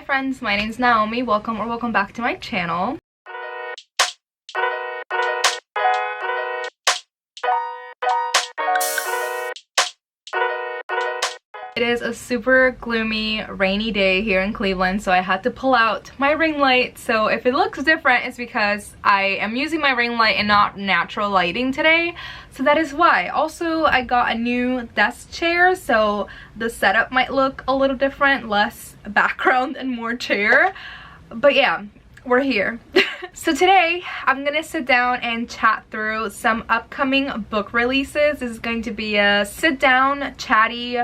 friends, my name's Naomi. Welcome back to my channel. It is a super gloomy, rainy day here in Cleveland, so I had to pull out my ring light. So if it looks different, it's because I am using my ring light and not natural lighting today. So that is why. Also, I got a new desk chair, so the setup might look a little different, less background and more chair. But yeah, we're here. So today I'm gonna sit down and chat through some upcoming book releases. This is going to be a sit down chatty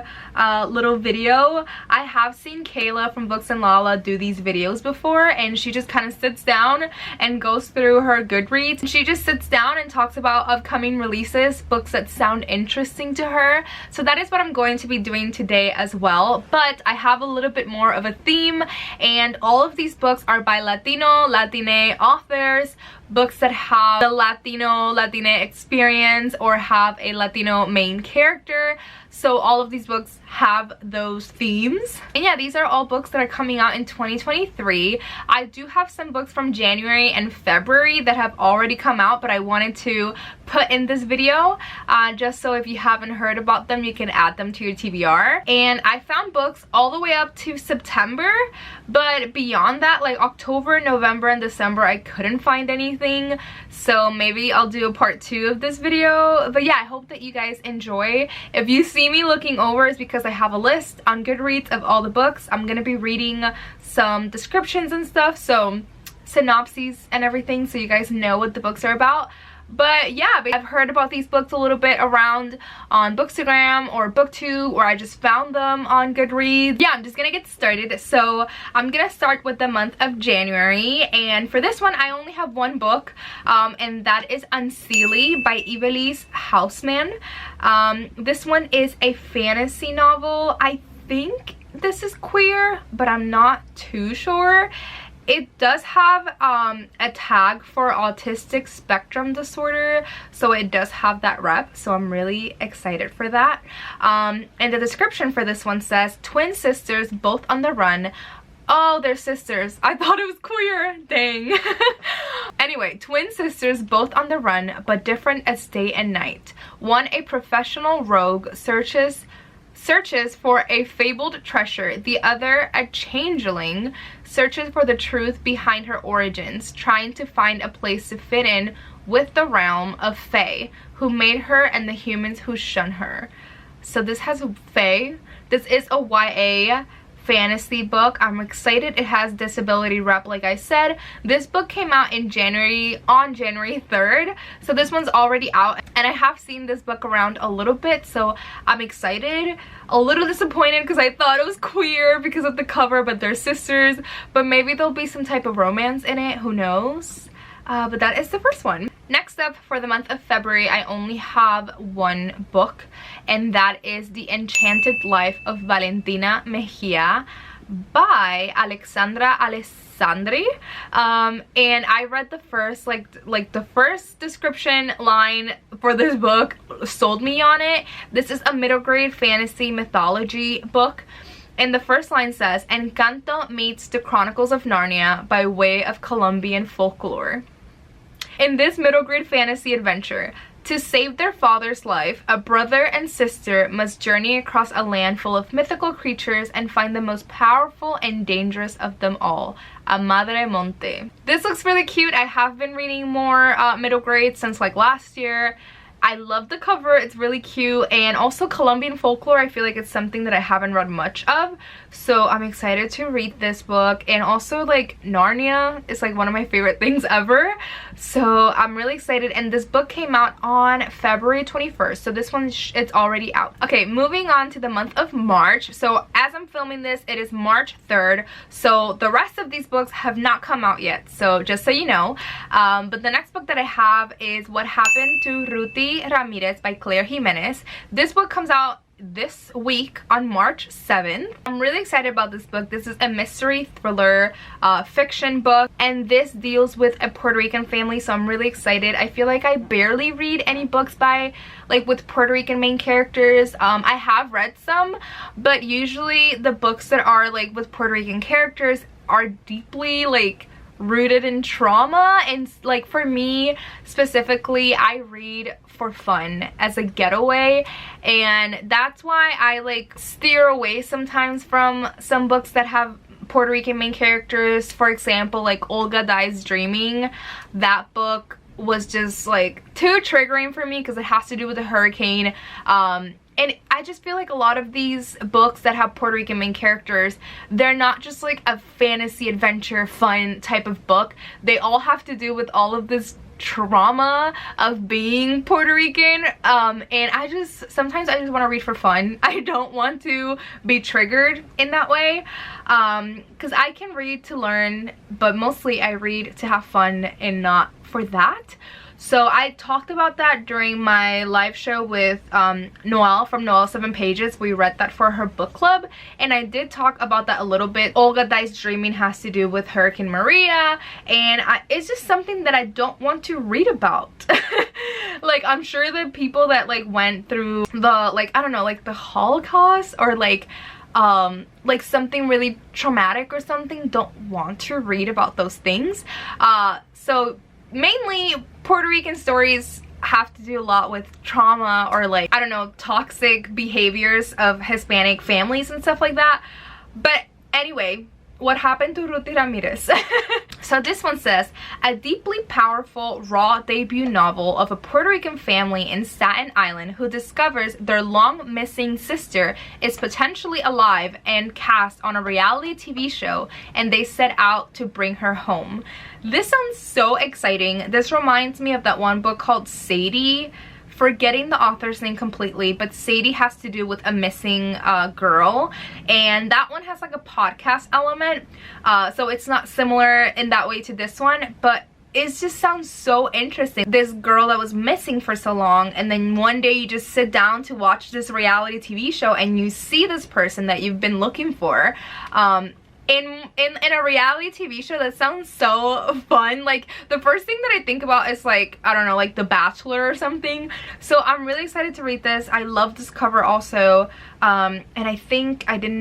little video. I have seen Kayla from Books and Lola do these videos before, and she just kind of sits down and goes through her Goodreads. She just sits down and talks about upcoming releases, books that sound interesting to her. So that is what I'm going to be doing today as well, but I have a little bit more of a theme, and all of these books are by Latino, Latine authors, books that have the Latine experience or have a Latino main character. So all of these books have those themes. And yeah, these are all books that are coming out in 2023. I do have some books from January and February that have already come out, but I wanted to put in this video just so if you haven't heard about them, you can add them to your TBR. And I found books all the way up to September, but beyond that, like October, November, and December, I couldn't find anything. So maybe I'll do a part 2 of this video. But yeah, I hope that you guys enjoy. If you see me looking over, it's because I have a list on Goodreads of all the books. I'm gonna be reading some descriptions and stuff, so synopses and everything, so you guys know what the books are about. But yeah, I've heard about these books a little bit around on Bookstagram or BookTube, or I just found them on Goodreads. Yeah, I'm just gonna get started. So I'm gonna start with the month of January, and for this one I only have one book, and that is Unseelie by Ivelisse Housman. This one is a fantasy novel. I think this is queer, but I'm not too sure. It does have a tag for autistic spectrum disorder, so it does have that rep, so I'm really excited for that. And the description for this one says, twin sisters both on the run. Oh, they're sisters. I thought it was queer. Dang. Anyway, twin sisters both on the run, but different as day and night. One, a professional rogue, searches for a fabled treasure. The other, a changeling, searches for the truth behind her origins, trying to find a place to fit in with the realm of Fae, who made her and the humans who shun her. So this has Fae. This is a YA fantasy book. I'm excited. It has disability rep, like I said. This book came out in January, on January 3rd, so this one's already out, and I have seen this book around a little bit, so I'm excited. A little disappointed because I thought it was queer because of the cover, but they're sisters, but maybe there'll be some type of romance in it, who knows. But that is the first one. Next up, for the month of February, I only have one book, and that is The Enchanted Life of Valentina Mejia by Alexandra Alessandri. And I read the first, like the first description line for this book sold me on it. This is a middle grade fantasy mythology book. And the first line says, Encanto meets the Chronicles of Narnia by way of Colombian folklore. In this middle grade fantasy adventure, to save their father's life, a brother and sister must journey across a land full of mythical creatures and find the most powerful and dangerous of them all, a Madre Monte. This looks really cute. I have been reading more middle grade since like last year. I love the cover. It's really cute. And also Colombian folklore, I feel like it's something that I haven't read much of, so I'm excited to read this book. And also, like, Narnia is like one of my favorite things ever, so I'm really excited. And this book came out on February 21st, so this one it's already out. Okay, moving on to the month of March. So as I'm filming this, it is March 3rd, so the rest of these books have not come out yet, so just so you know. But the next book that I have is What Happened to Ruthy Ramirez by Jimenez. This book comes out this week on March 7th. I'm really excited about this book. This is a mystery thriller fiction book, and this deals with a Puerto Rican family, so I'm really excited. I feel like I barely read any books by with Puerto Rican main characters. I have read some, but usually the books that are with Puerto Rican characters are deeply rooted in trauma, and for me specifically, I read for fun as a getaway, and that's why I steer away sometimes from some books that have Puerto Rican main characters. For example, Olga Dies Dreaming. That book was just too triggering for me because it has to do with a hurricane. And I just feel like a lot of these books that have Puerto Rican main characters, they're not just a fantasy adventure fun type of book. They all have to do with all of this trauma of being Puerto Rican, and sometimes I just want to read for fun. I don't want to be triggered in that way, because I can read to learn, but mostly I read to have fun and not for that. So I talked about that during my live show with Noelle from Noelle 7 Pages. We read that for her book club, and I did talk about that a little bit. Olga Dies Dreaming has to do with Hurricane Maria, and it's just something that I don't want to read about. I'm sure the people that went through the I don't know, the Holocaust or something really traumatic or something don't want to read about those things. So mainly Puerto Rican stories have to do a lot with trauma or I don't know, toxic behaviors of Hispanic families and stuff like that. But anyway, what happened to Ruthy Ramirez? So this one says, a deeply powerful raw debut novel of a Puerto Rican family in Staten Island who discovers their long missing sister is potentially alive and cast on a reality TV show, and they set out to bring her home. This sounds so exciting. This reminds me of that one book called Sadie. Forgetting the author's name completely, but Sadie has to do with a missing girl, and that one has a podcast element, so it's not similar in that way to this one, but it just sounds so interesting. This girl that was missing for so long, and then one day you just sit down to watch this reality TV show and you see this person that you've been looking for. In a reality TV show, that sounds so fun. The first thing that I think about is I don't know, The Bachelor or something. So I'm really excited to read this. I love this cover also, and I think I did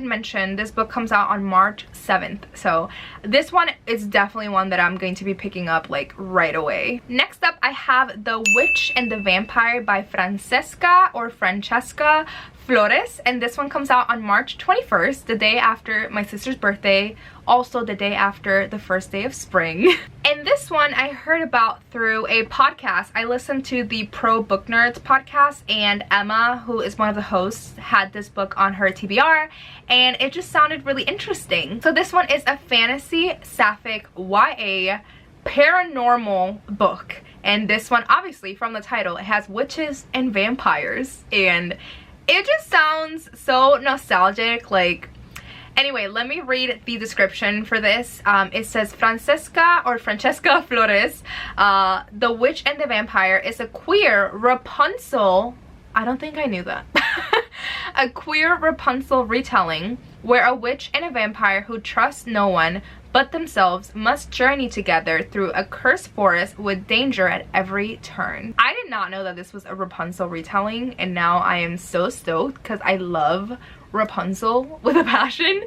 mention this book comes out on March 7th. So this one is definitely one that I'm going to be picking up right away. Next up, I have The Witch and the Vampire by Francesca Flores, and this one comes out on March 21st, the day after my sister's birthday, also the day after the first day of spring. And this one I heard about through a podcast. I listened to the Pro Book Nerds podcast, and Emma, who is one of the hosts, had this book on her TBR, and it just sounded really interesting. So this one is a fantasy sapphic YA paranormal book, and this one, obviously from the title, it has witches and vampires, and it just sounds so nostalgic. Anyway, let me read the description for this. It says, Francesca Flores, The Witch and the Vampire, is a queer Rapunzel. I don't think I knew that. A queer Rapunzel retelling where a witch and a vampire who trust no one but themselves must journey together through a cursed forest with danger at every turn. I did not know that this was a Rapunzel retelling, and now I am so stoked because I love Rapunzel with a passion.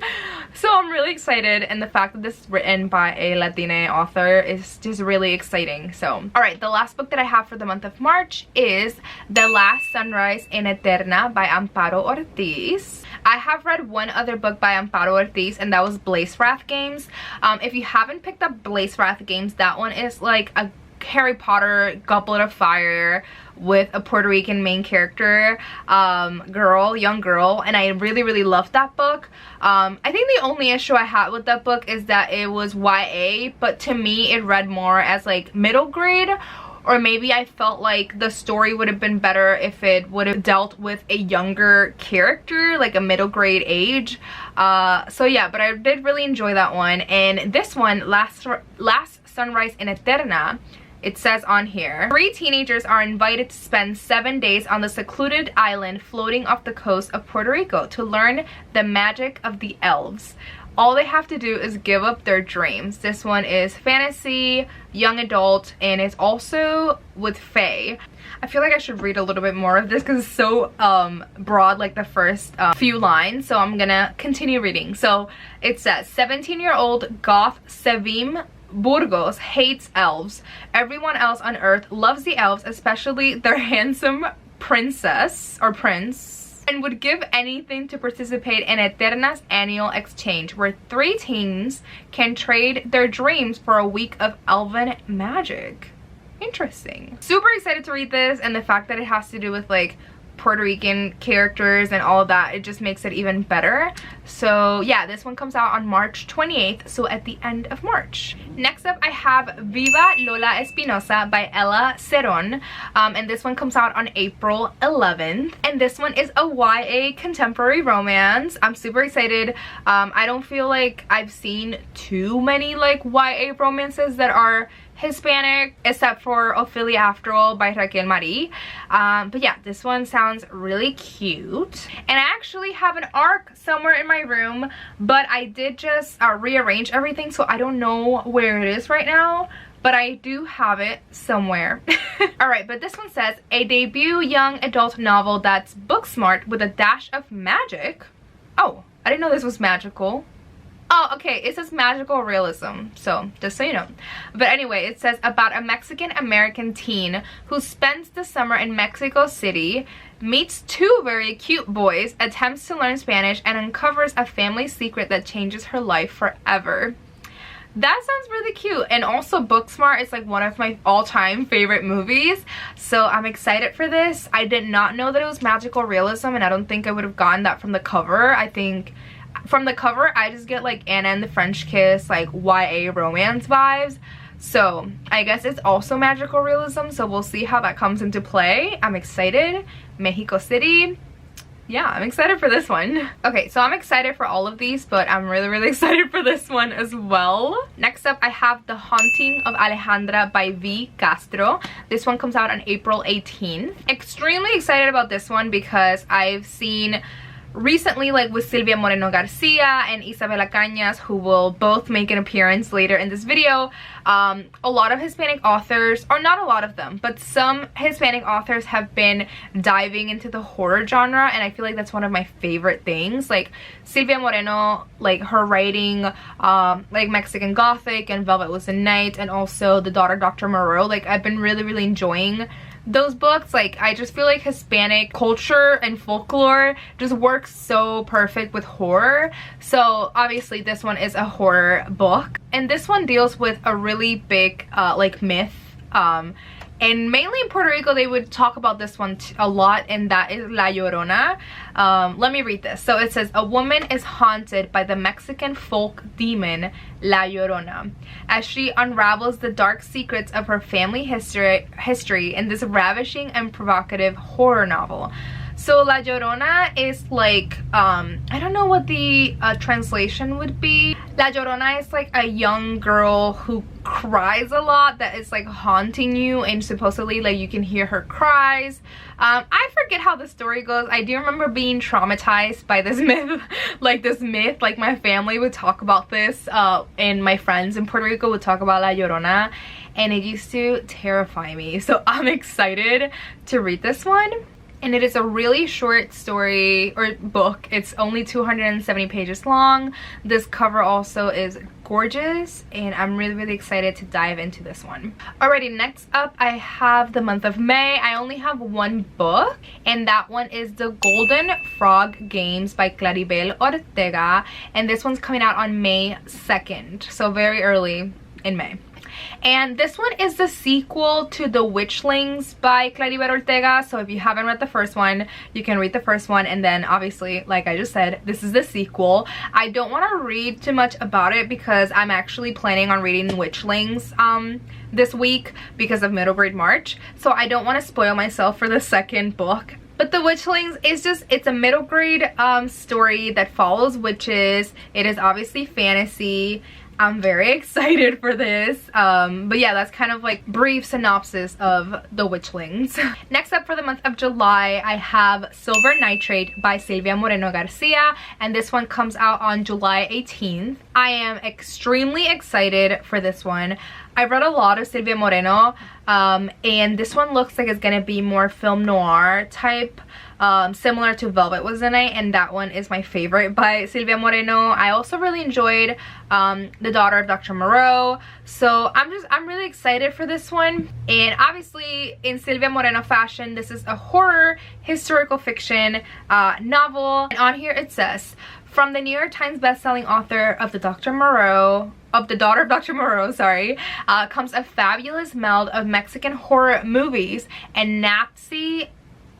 So I'm really excited, and the fact that this is written by a Latine author is just really exciting. So alright, the last book that I have for the month of March is The Last Sunrise in Eterna by Amparo Ortiz. I have read one other book by Amparo Ortiz, and that was Blaze Wrath Games. If you haven't picked up Blaze Wrath Games, that one is a Harry Potter Goblet of Fire with a Puerto Rican main character, young girl, and I really loved that book. I think the only issue I had with that book is that it was YA, but to me it read more as middle grade, or maybe I felt like the story would have been better if it would have dealt with a younger character, a middle grade age. So yeah, but I did really enjoy that one. And this one, Last Sunrise in Eterna, it says on here, 3 teenagers are invited to spend 7 days on the secluded island floating off the coast of Puerto Rico to learn the magic of the elves. All they have to do is give up their dreams. This one is fantasy, young adult, and it's also with fae. I feel like I should read a little bit more of this because it's so broad, like the first few lines. So I'm gonna continue reading. So it says, 17-year-old goth Sevim Burgos hates elves. Everyone else on Earth loves the elves, especially their handsome princess or prince, and would give anything to participate in Eterna's annual exchange, where 3 teens can trade their dreams for a week of elven magic. Interesting. Super excited to read this, and the fact that it has to do with like Puerto Rican characters and all of that, it just makes it even better. So yeah, this one comes out on March 28th, so at the end of March. Next up I have Viva, Lola, Espinoza by Ella Ceron, and this one comes out on April 11th, and this one is a YA contemporary romance. I'm super excited. I don't feel like I've seen too many like YA romances that are Hispanic, except for Ophelia After All by Raquel Marie. But yeah, this one sounds really cute. And I actually have an arc somewhere in my room, but I did just rearrange everything, so I don't know where it is right now, but I do have it somewhere. Alright, but this one says, a debut young adult novel that's book smart with a dash of magic. Oh, I didn't know this was magical. Oh, okay, it says magical realism, so just so you know. But anyway, it says about a Mexican-American teen who spends the summer in Mexico City, meets 2 very cute boys, attempts to learn Spanish, and uncovers a family secret that changes her life forever. That sounds really cute. And also Booksmart is like one of my all-time favorite movies, so I'm excited for this. I did not know that it was magical realism, and I don't think I would have gotten that from the cover. I think from the cover I just get like Anna and the French Kiss, like YA romance vibes. So I guess it's also magical realism, so we'll see how that comes into play. I'm excited. Mexico City. Yeah, I'm excited for this one. Okay, so I'm excited for all of these, but I'm really excited for this one as well. Next up, I have The Haunting of Alejandra by V. Castro. This one comes out on April 18th. Extremely excited about this one because I've seen recently, like with Silvia Moreno Garcia and Isabela Cañas, who will both make an appearance later in this video, a lot of Hispanic authors, or not a lot of them, but some Hispanic authors have been diving into the horror genre, and I feel like that's one of my favorite things. Like Silvia Moreno, like her writing, like Mexican Gothic and Velvet Was the Night, and also The Daughter Dr. Moreau, like I've been really enjoying those books. Like I just feel like Hispanic culture and folklore just works so perfect with horror, so obviously this one is a horror book, and this one deals with a really big like myth, and mainly in Puerto Rico they would talk about this one a lot, and that is La Llorona. Let me read this. So it says, a woman is haunted by the Mexican folk demon La Llorona as she unravels the dark secrets of her family history in this ravishing and provocative horror novel. So La Llorona is like, I don't know what the translation would be. La Llorona is like a young girl who cries a lot that is like haunting you, and supposedly like you can hear her cries. I forget how the story goes. I do remember being traumatized by this myth. Like my family would talk about this, and my friends in Puerto Rico would talk about La Llorona, and it used to terrify me. So I'm excited to read this one. And it is a really short story or book. It's only 270 pages long. This cover also is gorgeous, and I'm really excited to dive into this one. Alrighty, next up I have the month of May. I only have one book, and that one is The Golden Frog Games by Claribel Ortega, and this one's coming out on May 2nd, so very early in May. And this one is the sequel to The Witchlings by Claribel Ortega, so if you haven't read the first one, you can read the first one, and then obviously, like I just said, this is the sequel. I don't want to read too much about it because I'm actually planning on reading Witchlings this week because of Middle Grade March, so I don't want to spoil myself for the second book. But The Witchlings is just, it's a middle grade story that follows witches. It is obviously fantasy. I'm very excited for this. But yeah, that's kind of like brief synopsis of the Witchlings. Next up for the month of July, I have Silver Nitrate by Silvia Moreno Garcia, and this one comes out on July 18th. I am extremely excited for this one. I read a lot of Silvia Moreno, and this one looks like it's gonna be more film noir type, similar to Velvet Was the Night, and that one is my favorite by Silvia Moreno. I also really enjoyed The Daughter of Dr. Moreau, so I'm really excited for this one. And obviously in Silvia Moreno fashion, this is a horror historical fiction novel, and on here it says, from the New York Times bestselling author of The Daughter of Dr. Moreau, comes a fabulous meld of Mexican horror movies and Nazi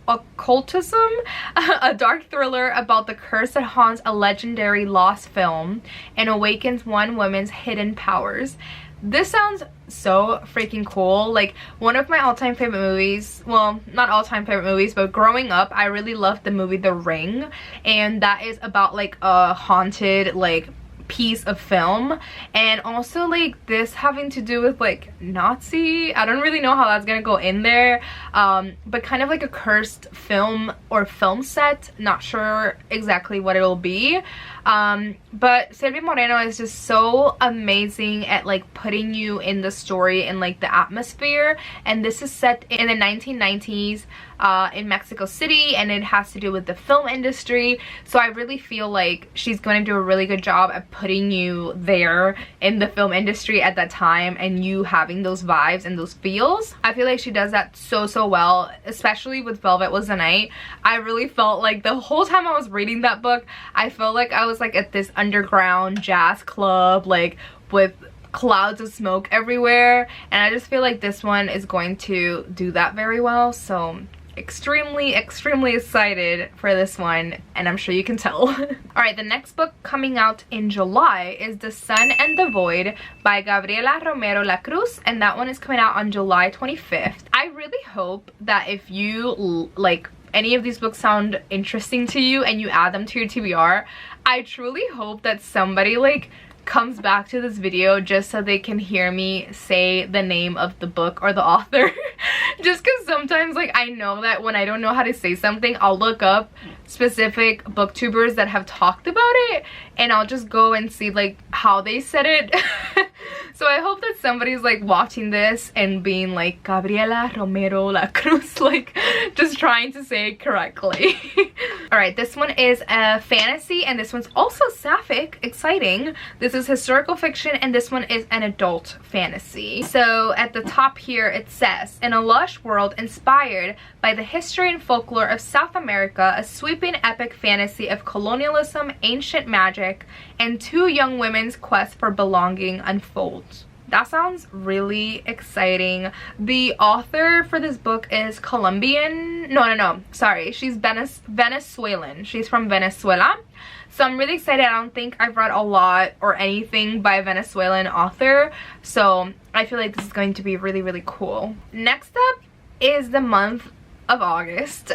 occultism, a dark thriller about the curse that haunts a legendary lost film and awakens one woman's hidden powers. This sounds so freaking cool. Like, one of my all-time favorite movies, well, not all-time favorite movies, but growing up I really loved the movie The Ring, and that is about like a haunted like piece of film, and also like this having to do with like Nazi, I don't really know how that's gonna go in there, but kind of like a cursed film or film set, not sure exactly what it'll be. But Silvia Moreno is just so amazing at like putting you in the story and like the atmosphere, and this is set in the 1990s in Mexico City, and it has to do with the film industry, so I really feel like she's going to do a really good job at putting you there in the film industry at that time and you having those vibes and those feels. I feel like she does that so well, especially with Velvet Was the Night. I really felt like the whole time I was reading that book, I felt like I was like at this underground jazz club, like with clouds of smoke everywhere, and I just feel like this one is going to do that very well. So extremely excited for this one, and I'm sure you can tell. All right, the next book coming out in July is The Sun and the Void by Gabriela Romero La Cruz, and that one is coming out on July 25th. I really hope that if you like any of these books sound interesting to you and you add them to your TBR, I truly hope that somebody like comes back to this video just so they can hear me say the name of the book or the author. Just because sometimes like I know that when I don't know how to say something, I'll look up specific booktubers that have talked about it and I'll just go and see like how they said it. So I hope that somebody's like watching this and being like Gabriela Romero La Cruz, like just trying to say it correctly. All right, this one is a fantasy, and this one's also sapphic, exciting. This is historical fiction, and this one is an adult fantasy. So at the top here it says, in a lush world inspired by the history and folklore of South America, a sweeping epic fantasy of colonialism, ancient magic, and two young women's quest for belonging unfolds. That sounds really exciting. The author for this book is Colombian. No, sorry, she's Venezuelan. She's from Venezuela. So I'm really excited. I don't think I've read a lot or anything by a Venezuelan author, so I feel like this is going to be really cool. Next up is the month of August.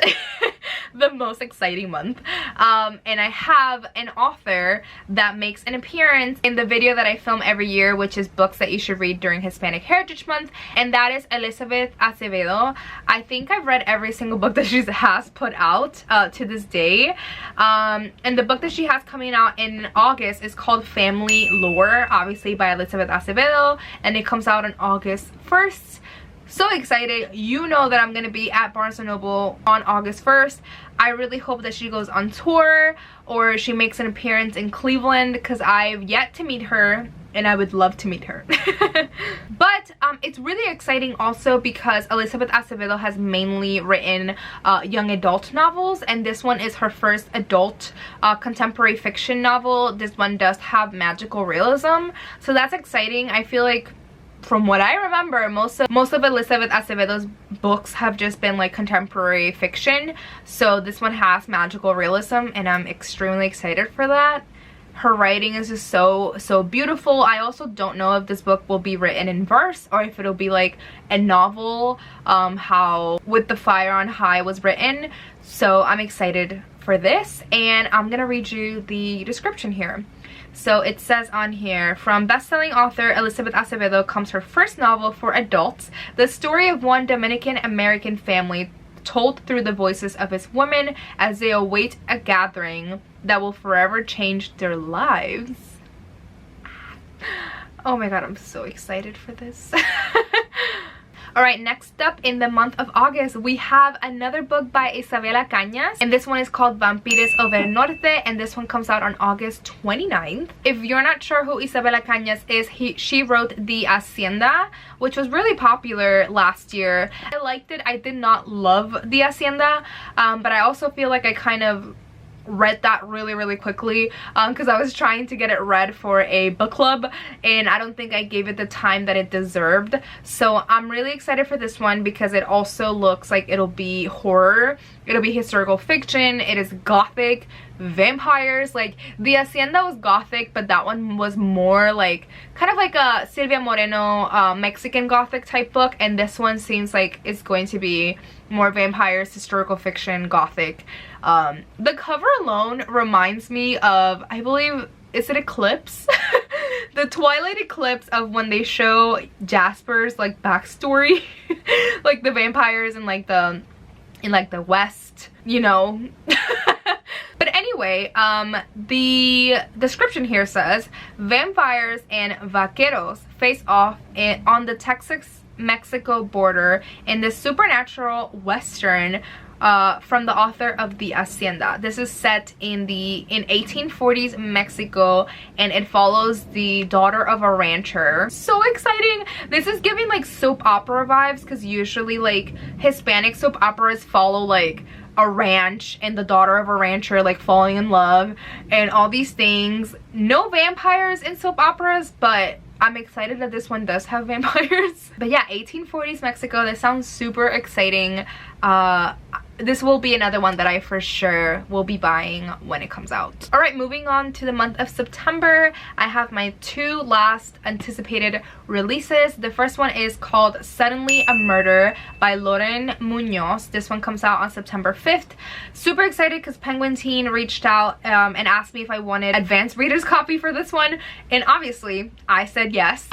The most exciting month, and I have an author that makes an appearance in the video that I film every year, which is books that you should read during Hispanic Heritage Month, and that is Elizabeth Acevedo. I think I've read every single book that she has put out to this day, and the book that she has coming out in August is called Family Lore, obviously by Elizabeth Acevedo, and it comes out on August 1st. So excited. You know that I'm gonna be at Barnes & Noble on August 1st. I really hope that she goes on tour or she makes an appearance in Cleveland, because I've yet to meet her and I would love to meet her. But it's really exciting also because Elizabeth Acevedo has mainly written young adult novels, and this one is her first adult contemporary fiction novel. This one does have magical realism, so that's exciting. I feel like, from what I remember, most of Elizabeth Acevedo's books have just been like contemporary fiction, so this one has magical realism, and I'm extremely excited for that. Her writing is just so beautiful. I also don't know if this book will be written in verse or if it'll be like a novel, how With the Fire on High was written. So I'm excited for this, and I'm gonna read you the description here. So it says on here, from best-selling author Elizabeth Acevedo comes her first novel for adults, the story of one Dominican-American family told through the voices of its women as they await a gathering that will forever change their lives. Oh my god, I'm so excited for this. Alright, next up in the month of August, we have another book by Isabela Cañas, and this one is called Vampires of el Norte, and this one comes out on August 29th. If you're not sure who Isabela Cañas is, she wrote The Hacienda, which was really popular last year. I liked it. I did not love The Hacienda, but I also feel like I kind of read that really quickly because I was trying to get it read for a book club, and I don't think I gave it the time that it deserved. So I'm really excited for this one because it also looks like it'll be horror, it'll be historical fiction, it is gothic, vampires. Like The Hacienda was gothic, but that one was more like kind of like a Silvia Moreno Mexican gothic type book, and this one seems like it's going to be more vampires, historical fiction, gothic. The cover alone reminds me of, I believe, is it Eclipse? The Twilight Eclipse, of when they show Jasper's like backstory, like the vampires in like the West, you know. But anyway, the description here says vampires and vaqueros face off on the Texas-Mexico border in this supernatural western from the author of The Hacienda. This is set in 1840s Mexico, and it follows the daughter of a rancher. So exciting. This is giving like soap opera vibes, because usually like Hispanic soap operas follow like a ranch and the daughter of a rancher like falling in love and all these things. No vampires in soap operas, but I'm excited that this one does have vampires. But yeah, 1840s Mexico, this sounds super exciting. This will be another one that I for sure will be buying when it comes out. Alright, moving on to the month of September, I have my two last anticipated releases. The first one is called Suddenly a Murder by Lauren Munoz. This one comes out on September 5th. Super excited because Penguin Teen reached out and asked me if I wanted advanced reader's copy for this one, and obviously I said yes.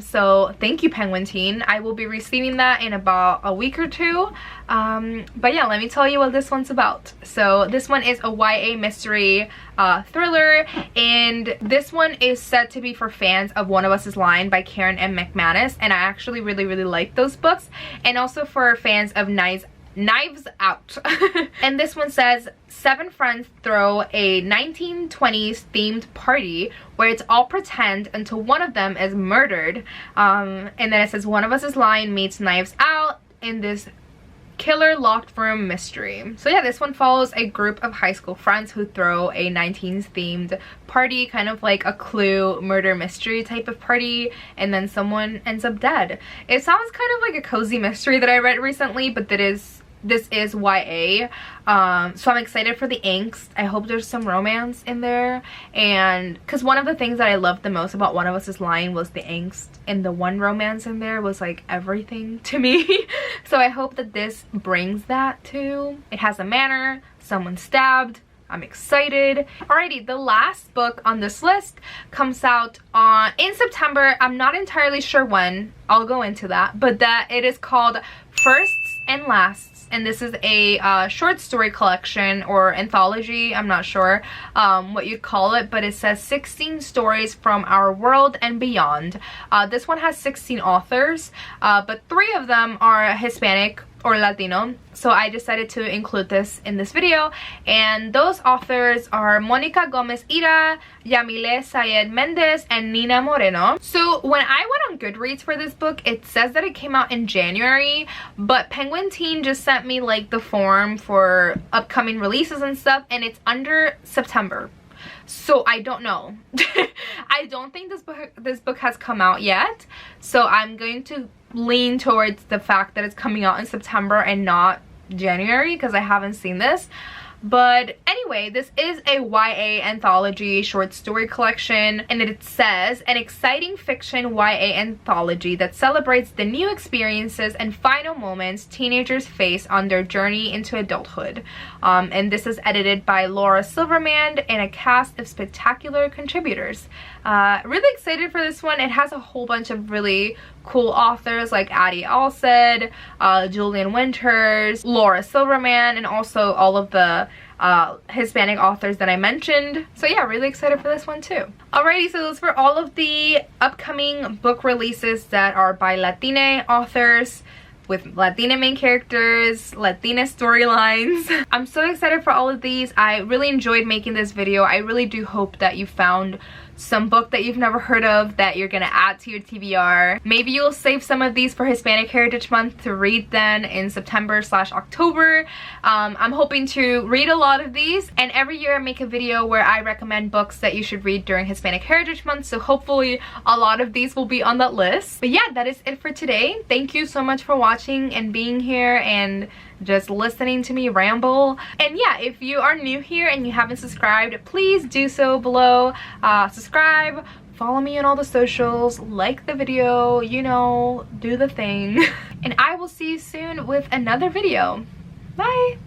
So thank you, Penguin Teen. I will be receiving that in about a week or two. But yeah, let me tell you what this one's about. So this one is a YA mystery thriller, and this one is said to be for fans of One of Us is Lying by Caron and McManus, and I actually really like those books, and also for fans of Knives Out. And this one says 7 friends throw a 1920s themed party where it's all pretend until one of them is murdered, and then it says One of Us is Lying meets Knives Out in this killer locked room mystery. So yeah, this one follows a group of high school friends who throw a 19s themed party, kind of like a Clue murder mystery type of party, and then someone ends up dead. It sounds kind of like a cozy mystery that I read recently, but this is YA. So I'm excited for the angst. I hope there's some romance in there, and because one of the things that I loved the most about One of Us is Lying was the angst, and the one romance in there was like everything to me. So I hope that this brings that too. It has a manor, someone stabbed. I'm excited. Alrighty, the last book on this list comes out in September. I'm not entirely sure when. I'll go into that, but it is called Firsts and Lasts, and this is a short story collection or anthology. I'm not sure what you'd call it, but it says 16 stories from our world and beyond. This one has 16 authors, but 3 of them are Hispanic or Latino, so I decided to include this in this video, and those authors are Monica Gomez Ira, Yamile Sayed Mendez, and Nina Moreno. So when I went on Goodreads for this book, it says that it came out in January, but Penguin Teen just sent me like the form for upcoming releases and stuff, and it's under September. So I don't know. I don't think this book has come out yet, so I'm going to lean towards the fact that it's coming out in September and not January, because I haven't seen this. But anyway, this is a YA anthology short story collection, and it says an exciting fiction YA anthology that celebrates the new experiences and final moments teenagers face on their journey into adulthood. And this is edited by Laura Silverman and a cast of spectacular contributors. Really excited for this one. It has a whole bunch of really cool authors like Addie Alsed, Julian Winters, Laura Silverman, and also all of the Hispanic authors that I mentioned. So yeah, really excited for this one too. Alrighty, so those were all of the upcoming book releases that are by Latine authors with Latina main characters, Latina storylines. I'm so excited for all of these. I really enjoyed making this video. I really do hope that you found some book that you've never heard of that you're gonna add to your TBR. Maybe you'll save some of these for Hispanic Heritage Month to read then in September/October. I'm hoping to read a lot of these, and every year I make a video where I recommend books that you should read during Hispanic Heritage Month, so hopefully a lot of these will be on that list. But yeah, that is it for today. Thank you so much for watching and being here and just listening to me ramble. And yeah, if you are new here and you haven't subscribed, please do so below. Subscribe, follow me on all the socials, like the video, you know, do the thing. And I will see you soon with another video. Bye.